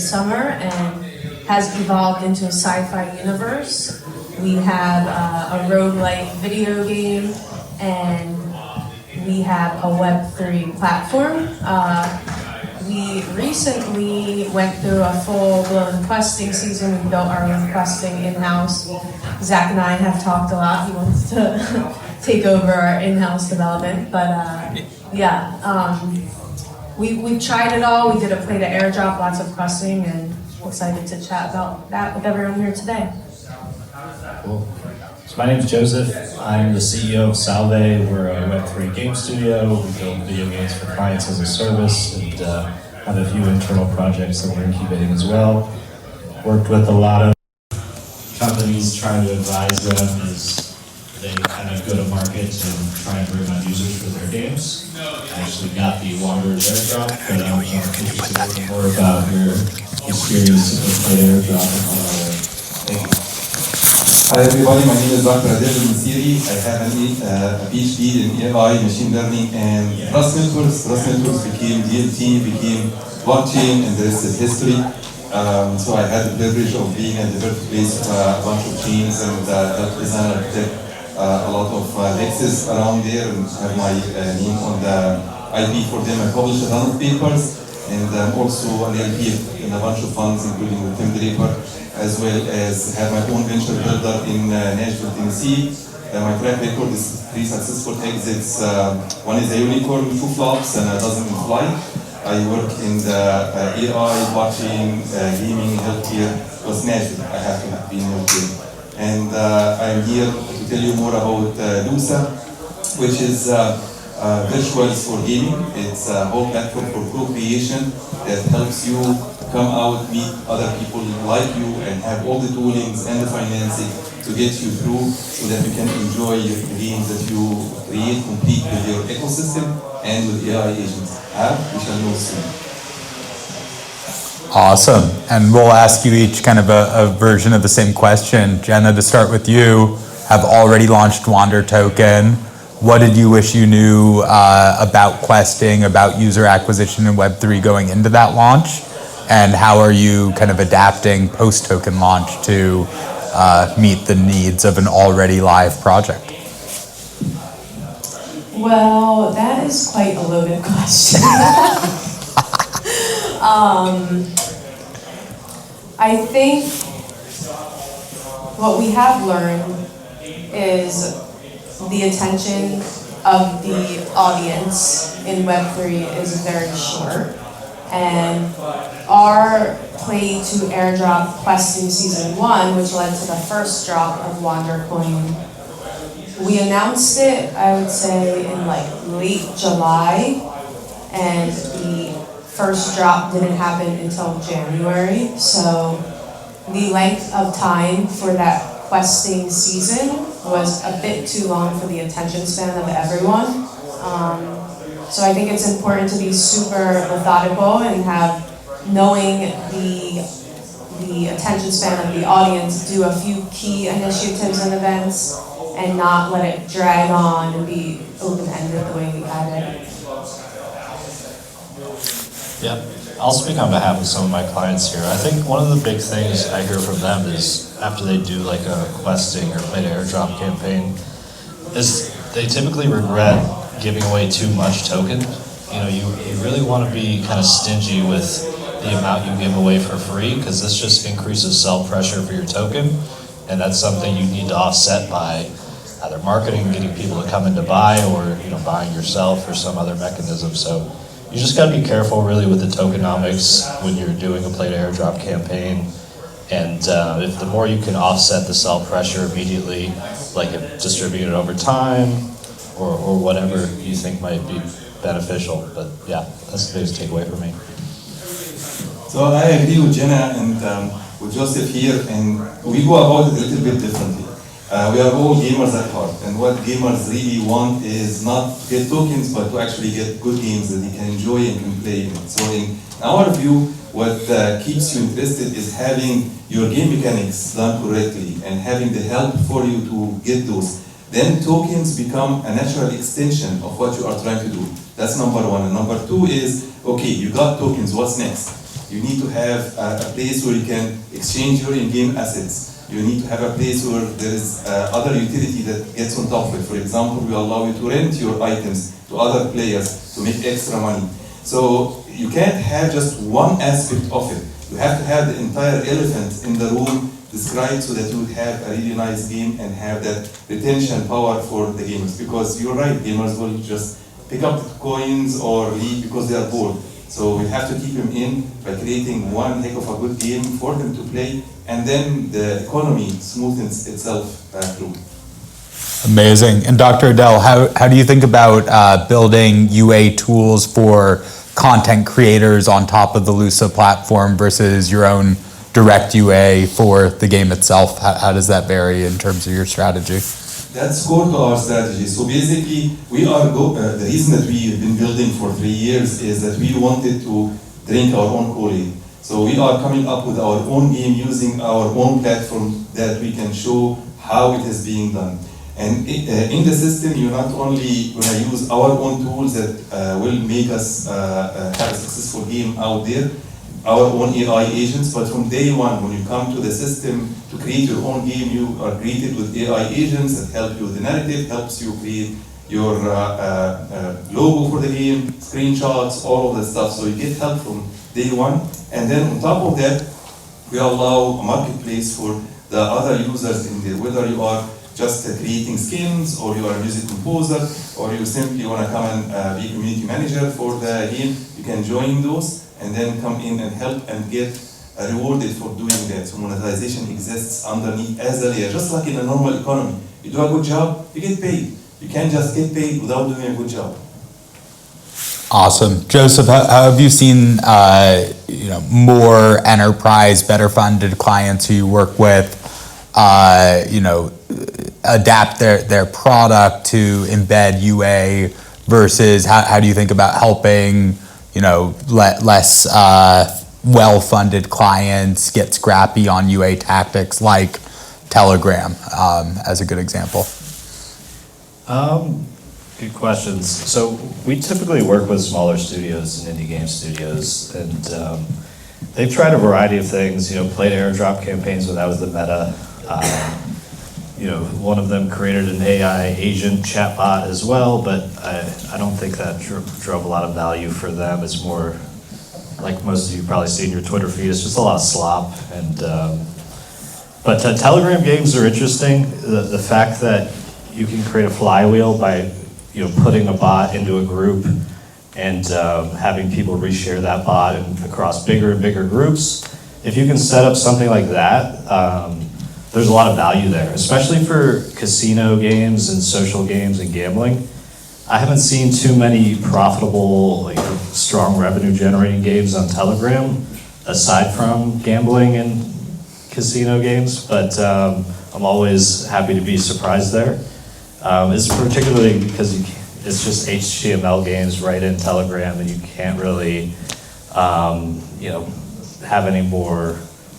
summer and has evolved into a sci-fi universe. We have a roguelike video game, and we have a Web3 platform. We recently went through a full-blown questing season. We built our own questing in-house. Zach and I have talked a lot. He wants to take over our in-house development, but we've tried it all. We did a play to airdrop, lots of questing, and excited to chat about that with everyone here today. Cool. So my name is Joseph. I'm the CEO of Salvay. We're a Web3 game studio. We build video games for clients as a service, and have a few internal projects that we're incubating as well. Worked with a lot of companies trying to advise them as they kind of go to market and try and bring on users for their games. I actually got the Wanderers airdrop, but I'm interested to learn more about your experience with the airdrop and all that. Thank you. Hi everybody, my name is Dr. Adel Elmessiry. I have a Ph.D. in AI, machine learning, and Rust networks. Rust networks became DLT, became blockchain, and the rest is history. So I had the privilege of being at the birthplace of a bunch of chains and help design architect a lot of Lexus around there, and have my name on the IP for them. I published a ton of papers, and also an LP in a bunch of funds, including the Tim Draper, as well as have my own venture builder in Nashville, Tennessee. My track record is 3 successful exits. One is a unicorn, 2 flops, and a dozen in flight. I work in the AI, blockchain, gaming, healthcare. It was Nashville, I have to be in healthcare. And I'm here to tell you more about Lussaio, which is virtuals for gaming. It's a whole platform for co-creation that helps you come out, meet other people like you, and have all the toolings and the financing to get you through so that you can enjoy your games that you create, complete with your ecosystem and with AI agents. We shall know soon. Awesome. And we'll ask you each kind of a version of the same question. Jenna, to start with you, have already launched Wander Token. What did you wish you knew about questing, about user acquisition in Web3 going into that launch? And how are you kind of adapting post-token launch to meet the needs of an already live project? Well, that is quite a loaded question. I think what we have learned is the attention of the audience in Web3 is very short. And our play to airdrop questing season 1, which led to the first drop of WanderCoin, we announced it, I would say, in like late July, and the first drop didn't happen until January. So the length of time for that questing season was a bit too long for the attention span of everyone. So I think it's important to be super methodical and have, knowing the attention span of the audience, do a few key initiatives and events and not let it drag on and be open-ended the way we had it. Yeah, I'll speak on behalf of some of my clients here. I think one of the big things I hear from them is after they do like a questing or play to airdrop campaign is they typically regret giving away too much token. You know, you really want to be kind of stingy with the amount you give away for free, because this just increases sell pressure for your token, and that's something you need to offset by either marketing, getting people to come in to buy, or buying yourself or some other mechanism. So you just got to be careful really with the tokenomics when you're doing a play to airdrop campaign. And if the more you can offset the sell pressure immediately, like distribute it over time, or whatever you think might be beneficial. But yeah, that's the biggest takeaway for me. So I agree with Jenna and with Joseph here, and we go about it a little bit differently. We are all gamers at heart, and what gamers really want is not to get tokens, but to actually get good games that they can enjoy and can play in. So in our view, what keeps you interested is having your game mechanics done correctly and having the help for you to get those. Then tokens become a natural extension of what you are trying to do. That's number one. And number two is, okay, you got tokens, what's next? You need to have a place where you can exchange your in-game assets. You need to have a place where there is other utility that gets on top of it. For example, we allow you to rent your items to other players to make extra money. So you can't have just one aspect of it. You have to have the entire elephant in the room described so that you would have a really nice game and have that retention power for the gamers. Because you're right, gamers will just pick up the coins or leave because they are bored. So we have to keep them in by creating one heck of a good game for them to play, and then the economy smoothens itself through. Amazing. And Dr. Adel, how do you think about building UA tools for content creators on top of the Lussa platform versus your own direct UA for the game itself? How does that vary in terms of your strategy? That's core to our strategy. So basically, the reason that we've been building for 3 years is that we wanted to drink our own Kool-Aid. So we are coming up with our own game using our own platform that we can show how it is being done. And in the system, you're not only going to use our own tools that will make us have a successful game out there, our own AI agents, but from day one, when you come to the system to create your own game, you are greeted with AI agents that help you with the narrative, helps you create your logo for the game, screenshots, all of that stuff. So you get help from day one. And then on top of that, we allow a marketplace for the other users in there, whether you are just creating skins, or you are a music composer, or you simply want to come and be a community manager for the game, you can join those and then come in and help and get rewarded for doing that. So monetization exists underneath as a layer, just like in a normal economy. You do a good job, you get paid. You can't just get paid without doing a good job. Awesome. Joseph, how have you seen more enterprise, better funded clients who you work with adapt their product to embed UA versus how do you think about helping less well-funded clients get scrappy on UA tactics like Telegram as a good example? Good questions. So we typically work with smaller studios and indie game studios, and they've tried a variety of things. Played airdrop campaigns when that was the meta. One of them created an AI agent chatbot as well, but I don't think that drove a lot of value for them. It's more like most of you probably see in your Twitter feed. It's just a lot of slop. But Telegram games are interesting. The fact that you can create a flywheel by putting a bot into a group and having people reshare that bot across bigger and bigger groups. If you can set up something like that, there's a lot of value there, especially for casino games and social games and gambling. I haven't seen too many profitable, strong revenue generating games on Telegram, aside from gambling and casino games, but I'm always happy to be surprised there. It's particularly because it's just HTML games right in Telegram, and you can't really, have any more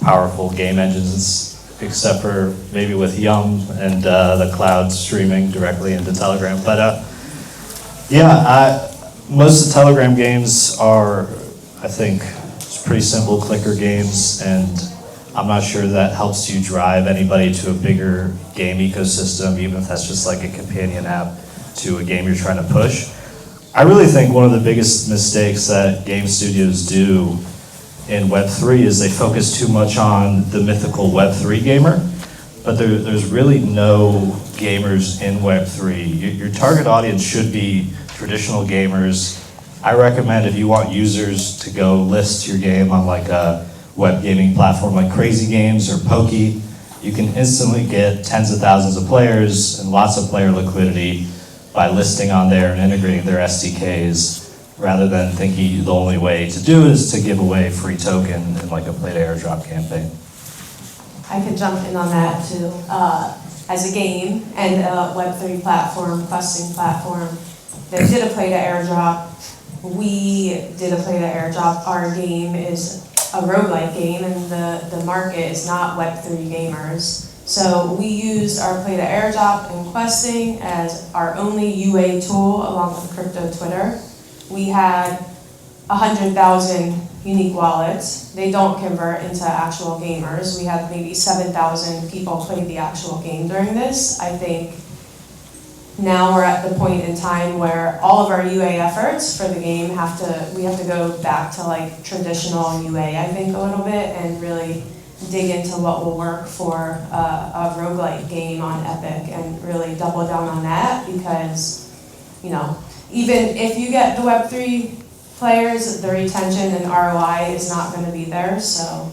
powerful game engines except for maybe with Yum and the cloud streaming directly into Telegram. But most of the Telegram games are, I think, pretty simple clicker games, and I'm not sure that helps you drive anybody to a bigger game ecosystem, even if that's just like a companion app to a game you're trying to push. I really think one of the biggest mistakes that game studios do in Web3 is they focus too much on the mythical Web3 gamer, but there's really no gamers in Web3. Your target audience should be traditional gamers. I recommend if you want users to go list your game on like a web gaming platform like Crazy Games or Pokey, you can instantly get tens of thousands of players and lots of player liquidity by listing on there and integrating their SDKs, rather than thinking the only way to do it is to give away free token in like a play to airdrop campaign. I could jump in on that too. As a game and a Web3 platform, questing platform that did a play to airdrop, we did a play to airdrop. Our game is a roguelike game, and the market is not Web3 gamers. So we used our play to airdrop and questing as our only UA tool along with crypto Twitter. We had 100,000 unique wallets. They don't convert into actual gamers. We had maybe 7,000 people play the actual game during this. I think now we're at the point in time where all of our UA efforts for the game we have to go back to like traditional UA, I think, a little bit, and really dig into what will work for a roguelike game on Epic and really double down on that, because, you know, even if you get the Web3 players, the retention and ROI is not going to be there, so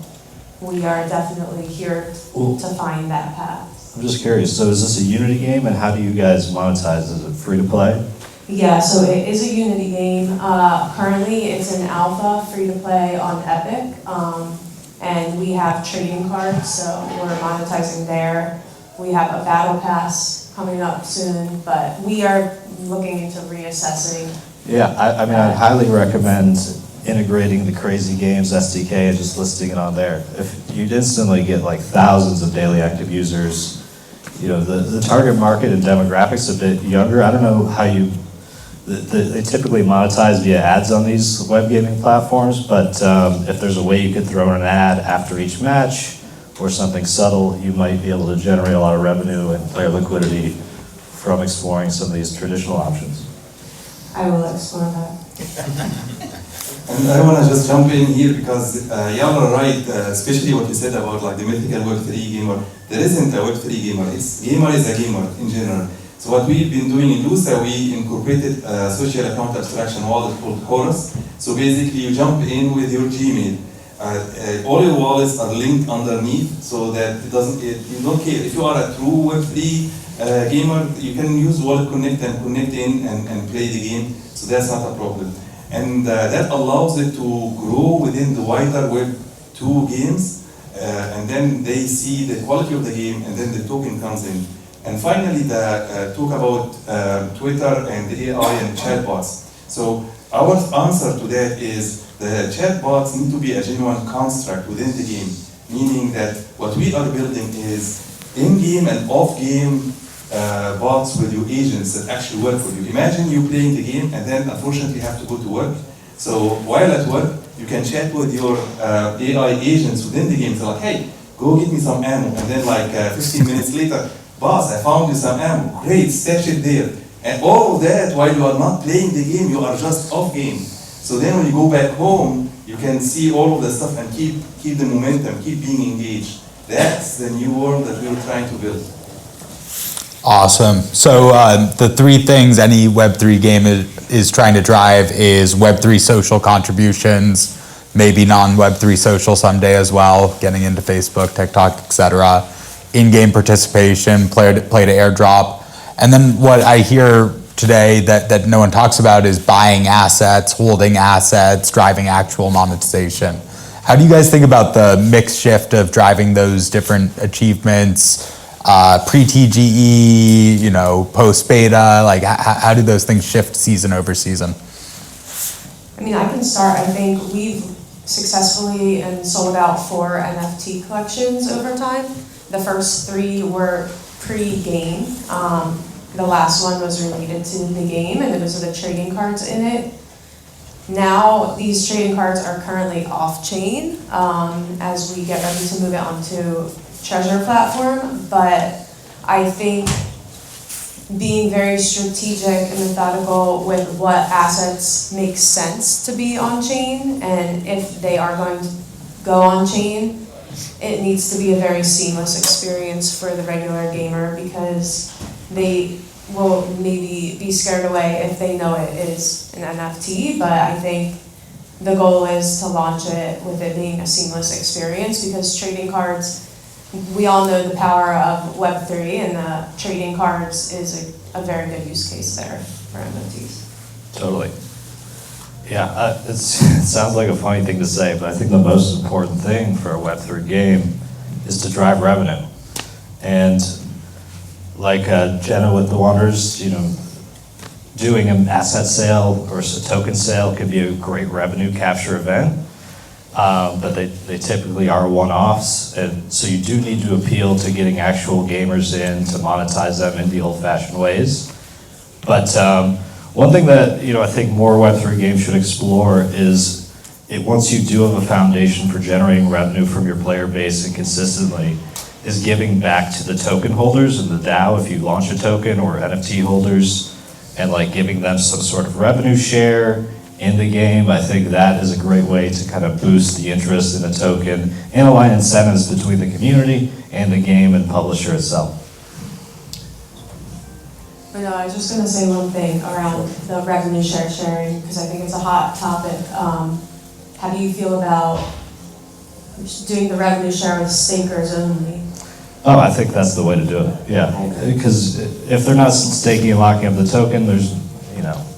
we are definitely here to find that path. I'm just curious, so is this a Unity game, and how do you guys monetize? Is it free to play? Yeah, so it is a Unity game. Currently, it's in alpha, free to play on Epic, and we have trading cards, so we're monetizing there. We have a battle pass coming up soon, but we are looking into reassessing. Yeah, I mean, I'd highly recommend integrating the Crazy Games SDK and just listing it on there. If you'd instantly get like thousands of daily active users, you know, the target market and demographics a bit younger. I don't know how they typically monetize via ads on these web gaming platforms, but if there's a way you could throw in an ad after each match or something subtle, you might be able to generate a lot of revenue and player liquidity from exploring some of these traditional options. I will explore that. And I want to just jump in here because y'all are right, especially what you said about like the mythical Web3 gamer. There isn't a Web3 gamer. Gamer is a gamer in general. So what we've been doing in Lussaio, we incorporated a social account abstraction wallet called Chorus. So basically you jump in with your Gmail. All your wallets are linked underneath so that you don't care. If you are a true Web3 gamer, you can use Wallet Connect and connect in and play the game. So that's not a problem. And that allows it to grow within the wider Web2 games, and then they see the quality of the game, and then the token comes in. And finally, the talk about Twitter and the AI and chatbots. So our answer to that is the chatbots need to be a genuine construct within the game, meaning that what we are building is in-game and off-game bots with your agents that actually work for you. Imagine you playing the game and then unfortunately have to go to work. So while at work, you can chat with your AI agents within the game. So like, hey, go get me some ammo. And then like 15 minutes later, boss, I found you some ammo. Great, stash it there. And all of that while you are not playing the game, you are just off game. So then when you go back home, you can see all of the stuff and keep the momentum, keep being engaged. That's the new world that we're trying to build. Awesome. So the three things any Web3 game is trying to drive is Web3 social contributions, maybe non-Web3 social someday as well, getting into Facebook, TikTok, etc. In-game participation, play to airdrop. And then what I hear today that no one talks about is buying assets, holding assets, driving actual monetization. How do you guys think about the mix shift of driving those different achievements? Pre-TGE, you know, post-beta, like how do those things shift season over season? I mean, I can start. I think we've successfully and sold out 4 NFT collections over time. The first 3 were pre-game. The last one was related to the game, and it was with the trading cards in it. Now, these trading cards are currently off-chain as we get ready to move it onto Treasure platform, but I think being very strategic and methodical with what assets make sense to be on chain, and if they are going to go on chain, it needs to be a very seamless experience for the regular gamer, because they will maybe be scared away if they know it is an NFT, but I think the goal is to launch it with it being a seamless experience, because trading cards, we all know the power of Web3, and trading cards is a very good use case there for NFTs. Totally. Yeah, it sounds like a funny thing to say, but I think the most important thing for a Web3 game is to drive revenue. And like Jenna with the Wanderers, you know, doing an asset sale or a token sale could be a great revenue capture event. But they typically are one-offs, and so you do need to appeal to getting actual gamers in to monetize them in the old-fashioned ways. But one thing that I think more Web3 games should explore is once you do have a foundation for generating revenue from your player base and consistently, is giving back to the token holders and the DAO if you launch a token, or NFT holders, and like giving them some sort of revenue share in the game. I think that is a great way to kind of boost the interest in a token and align incentives between the community and the game and publisher itself. But no, I was just gonna say one thing around the revenue sharing, because I think it's a hot topic. How do you feel about doing the revenue share with stakers only? Oh, I think that's the way to do it, yeah. Because if they're not staking and locking up the token, there's,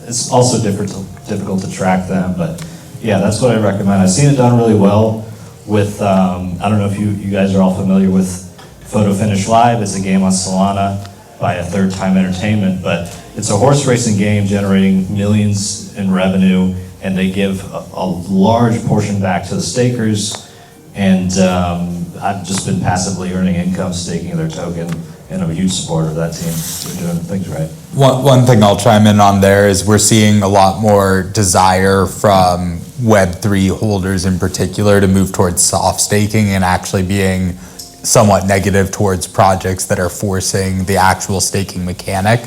it's also difficult to track them, but yeah, that's what I recommend. I've seen it done really well with, I don't know if you guys are all familiar with Photo Finish Live. It's a game on Solana by a Third Time Entertainment, but it's a horse racing game generating millions in revenue, and they give a large portion back to the stakers, and I've just been passively earning income staking their token, and I'm a huge supporter of that team. They're doing things right. One thing I'll chime in on there is we're seeing a lot more desire from Web3 holders in particular to move towards soft staking and actually being somewhat negative towards projects that are forcing the actual staking mechanic.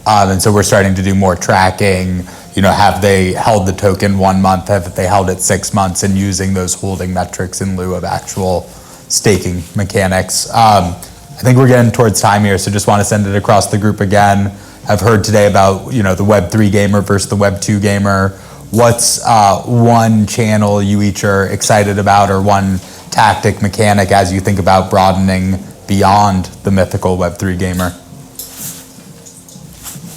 And so we're starting to do more tracking. Have they held the token 1 month? Have they held it 6 months? And using those holding metrics in lieu of actual staking mechanics. I think we're getting towards time here, so just want to send it across the group again. I've heard today about the Web3 gamer versus the Web2 gamer. What's one channel you each are excited about, or one tactic mechanic as you think about broadening beyond the mythical Web3 gamer?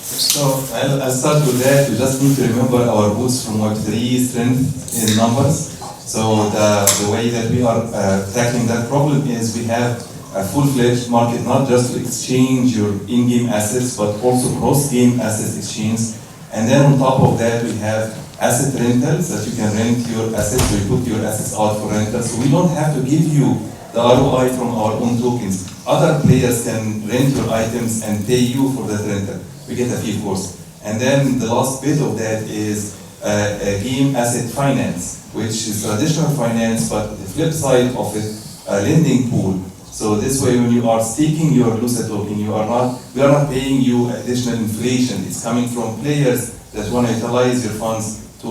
So I'll start with that. We just need to remember our roots from Web3, strength in numbers. So the way that we are tackling that problem is we have a full-fledged market, not just to exchange your in-game assets, but also cross-game asset exchange. And then on top of that, we have asset rentals, that you can rent your assets, so you put your assets out for rental. So we don't have to give you the ROI from our own tokens. Other players can rent your items and pay you for that rental. We get a fee, of course. And then the last bit of that is a game asset finance, which is traditional finance, but the flip side of it, a lending pool. So this way, when you are staking your Lussaio token, we are not paying you additional inflation. It's coming from players that want to utilize your funds to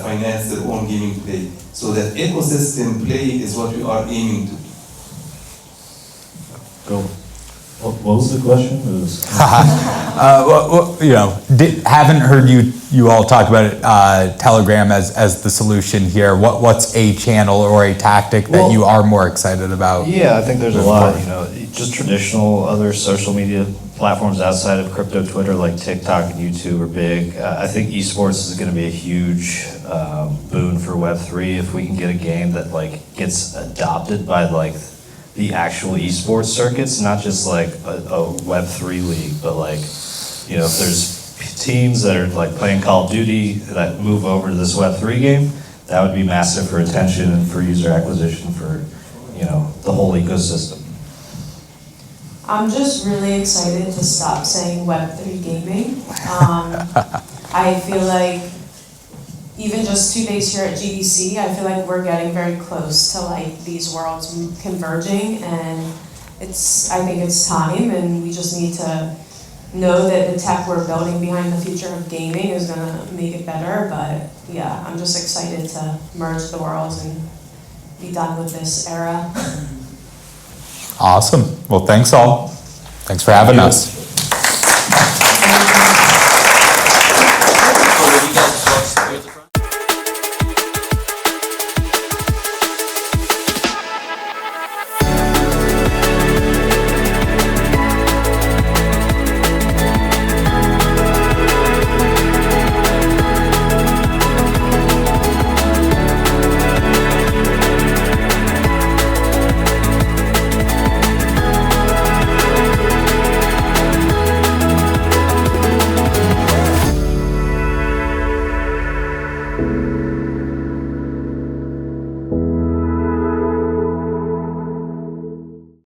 finance their own gaming play. So that ecosystem play is what we are aiming to. Cool. What was the question? Haven't heard you all talk about Telegram as the solution here. What's a channel or a tactic that you are more excited about? Yeah, I think there's a lot. Just traditional other social media platforms outside of crypto, Twitter, like TikTok and YouTube are big. I think esports is going to be a huge boon for Web3 if we can get a game that gets adopted by the actual esports circuits, not just a Web3 league, but if there's teams that are playing Call of Duty that move over to this Web3 game, that would be massive for attention and for user acquisition for the whole ecosystem. I'm just really excited to stop saying Web3 gaming. I feel like even just 2 days here at GDC, I feel like we're getting very close to these worlds converging, and I think it's time, and we just need to know that the tech we're building behind the future of gaming is gonna make it better. But yeah, I'm just excited to merge the worlds and be done with this era. Awesome. Well, thanks all. Thanks for having us.